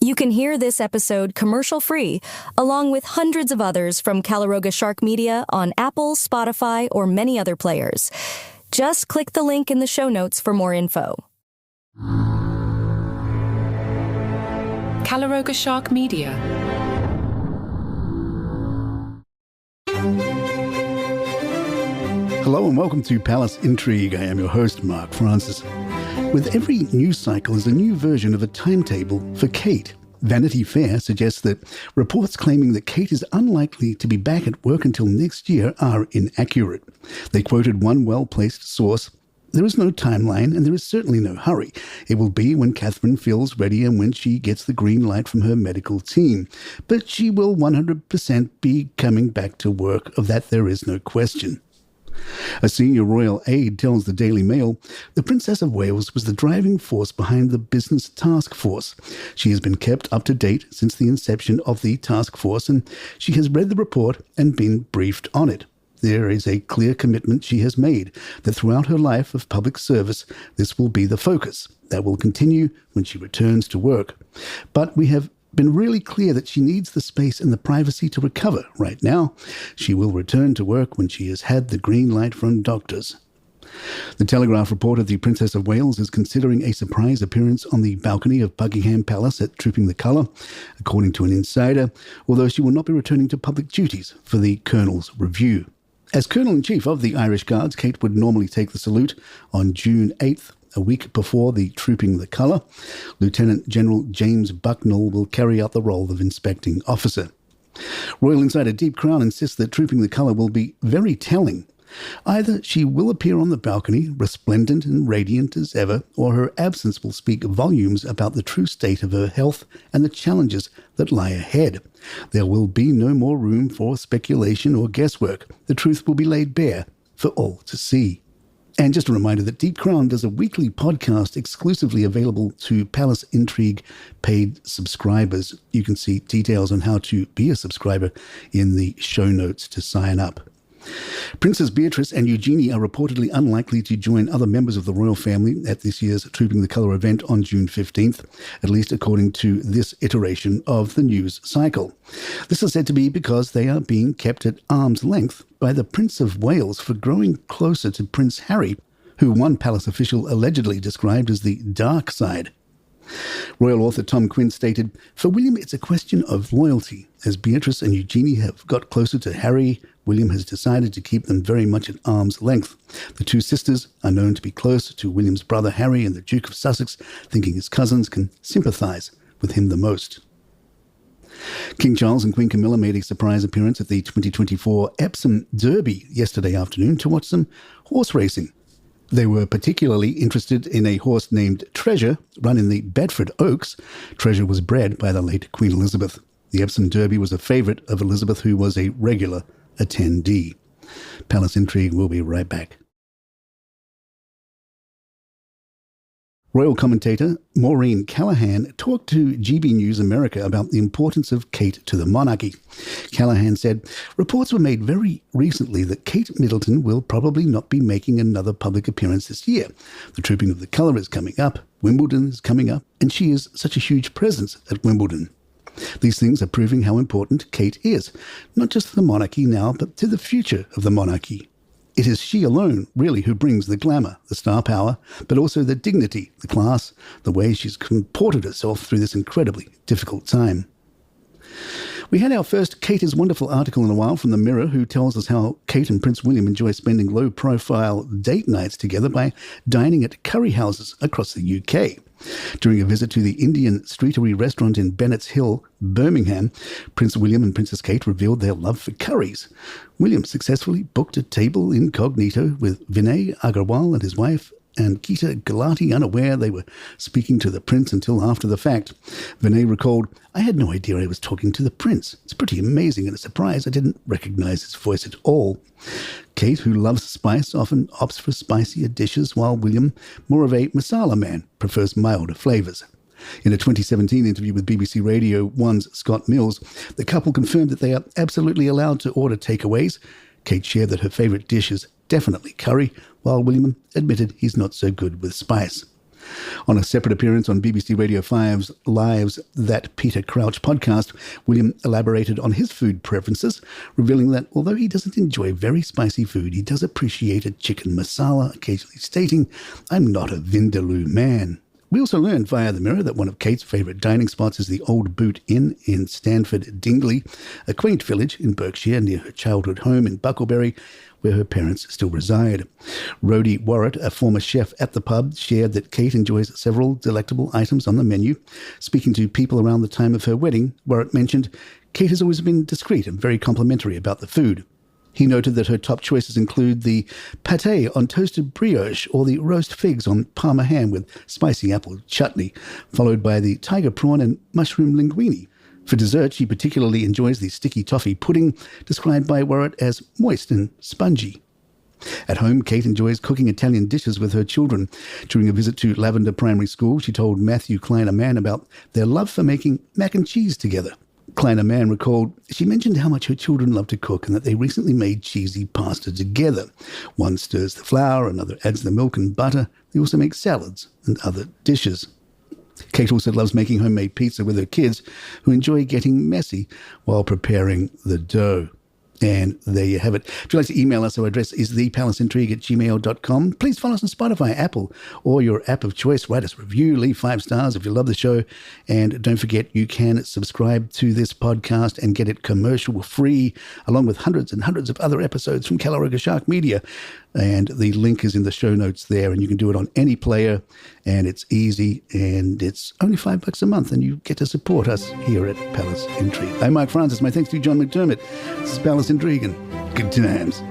You can hear this episode commercial-free, along with hundreds of others from Calaroga Shark Media on Apple, Spotify, or many other players. Just click the link in the show notes for more info. Calaroga Shark Media. Hello and welcome to Palace Intrigue. I am your host, Mark Francis. With every news cycle is a new version of a timetable for Kate. Vanity Fair suggests that reports claiming that Kate is unlikely to be back at work until next year are inaccurate. They quoted one well-placed source. There is no timeline and there is certainly no hurry. It will be when Catherine feels ready and when she gets the green light from her medical team. But she will 100% be coming back to work. Of that there is no question. A senior royal aide tells the Daily Mail the Princess of Wales was the driving force behind the business task force. She has been kept up to date since the inception of the task force, and she has read the report and been briefed on it. There is a clear commitment she has made that throughout her life of public service, this will be the focus. That will continue when she returns to work. But we have been really clear that she needs the space and the privacy to recover. Right now, she will return to work when she has had the green light from doctors. The Telegraph reported the Princess of Wales is considering a surprise appearance on the balcony of Buckingham Palace at Trooping the Colour, according to an insider, although she will not be returning to public duties for the Colonel's Review. As Colonel-in-Chief of the Irish Guards, Kate would normally take the salute on June 8th, a week before the Trooping the Colour. Lieutenant General James Bucknell will carry out the role of inspecting officer. Royal insider Deep Crown insists that Trooping the Colour will be very telling. Either she will appear on the balcony, resplendent and radiant as ever, or her absence will speak volumes about the true state of her health and the challenges that lie ahead. There will be no more room for speculation or guesswork. The truth will be laid bare for all to see. And just a reminder that Deep Crown does a weekly podcast exclusively available to Palace Intrigue paid subscribers. You can see details on how to be a subscriber in the show notes to sign up. Princess Beatrice and Eugenie are reportedly unlikely to join other members of the royal family at this year's Trooping the Colour event on June 15th, at least according to this iteration of the news cycle. This is said to be because they are being kept at arm's length by the Prince of Wales for growing closer to Prince Harry, who one palace official allegedly described as the dark side. Royal author Tom Quinn stated, "For William, it's a question of loyalty. As Beatrice and Eugenie have got closer to Harry, William has decided to keep them very much at arm's length. The two sisters are known to be close to William's brother Harry and the Duke of Sussex, thinking his cousins can sympathise with him the most." King Charles and Queen Camilla made a surprise appearance at the 2024 Epsom Derby yesterday afternoon to watch some horse racing. They were particularly interested in a horse named Treasure, run in the Bedford Oaks. Treasure was bred by the late Queen Elizabeth. The Epsom Derby was a favourite of Elizabeth, who was a regular attendee. Palace Intrigue will be right back. Royal commentator Maureen Callahan talked to GB News America about the importance of Kate to the monarchy. Callahan said, "Reports were made very recently that Kate Middleton will probably not be making another public appearance this year. The Trooping of the Colour is coming up, Wimbledon is coming up, and she is such a huge presence at Wimbledon. These things are proving how important Kate is, not just to the monarchy now, but to the future of the monarchy. It is she alone, really, who brings the glamour, the star power, but also the dignity, the class, the way she's comported herself through this incredibly difficult time." We had our first Kate is Wonderful article in a while from the Mirror, who tells us how Kate and Prince William enjoy spending low-profile date nights together by dining at curry houses across the UK. During a visit to the Indian streetery restaurant in Bennett's Hill, Birmingham, Prince William and Princess Kate revealed their love for curries. William successfully booked a table incognito with Vinay Agarwal and his wife, and Geeta Gulati, unaware they were speaking to the prince until after the fact. Vinay recalled, "I had no idea I was talking to the prince. It's pretty amazing and a surprise. I didn't recognize his voice at all." Kate, who loves spice, often opts for spicier dishes, while William, more of a masala man, prefers milder flavours. In a 2017 interview with BBC Radio 1's Scott Mills, the couple confirmed that they are absolutely allowed to order takeaways. Kate shared that her favourite dish is definitely curry, while William admitted he's not so good with spice. On a separate appearance on BBC Radio 5's Live's That Peter Crouch podcast, William elaborated on his food preferences, revealing that although he doesn't enjoy very spicy food, he does appreciate a chicken masala, occasionally stating, "I'm not a Vindaloo man." We also learned via the Mirror that one of Kate's favourite dining spots is the Old Boot Inn in Stanford Dingley, a quaint village in Berkshire near her childhood home in Buckleberry, where her parents still reside. Rhodey Warrett, a former chef at the pub, shared that Kate enjoys several delectable items on the menu. Speaking to people around the time of her wedding, Warrett mentioned, "Kate has always been discreet and very complimentary about the food." He noted that her top choices include the pâté on toasted brioche or the roast figs on parma ham with spicy apple chutney, followed by the tiger prawn and mushroom linguine. For dessert, she particularly enjoys the sticky toffee pudding, described by Warrett as moist and spongy. At home, Kate enjoys cooking Italian dishes with her children. During a visit to Lavender Primary School, she told Matthew Kleiner-Mann about their love for making mac and cheese together. Kleiner-Mann recalled, she mentioned how much her children love to cook and that they recently made cheesy pasta together. One stirs the flour, another adds the milk and butter. They also make salads and other dishes. Kate also loves making homemade pizza with her kids, who enjoy getting messy while preparing the dough. And there you have it. If you'd like to email us, our address is thepalaceintrigue@gmail.com. Please follow us on Spotify, Apple, or your app of choice. Write us a review, leave 5 stars if you love the show. And don't forget, you can subscribe to this podcast and get it commercial-free, along with hundreds and hundreds of other episodes from Calaroga Shark Media. And the link is in the show notes there, and you can do it on any player, and it's easy, and it's only $5 a month, and you get to support us here at Palace Intrigue. I'm Mark Francis. My thanks to John McDermott. This is Palace Intrigue, and good times.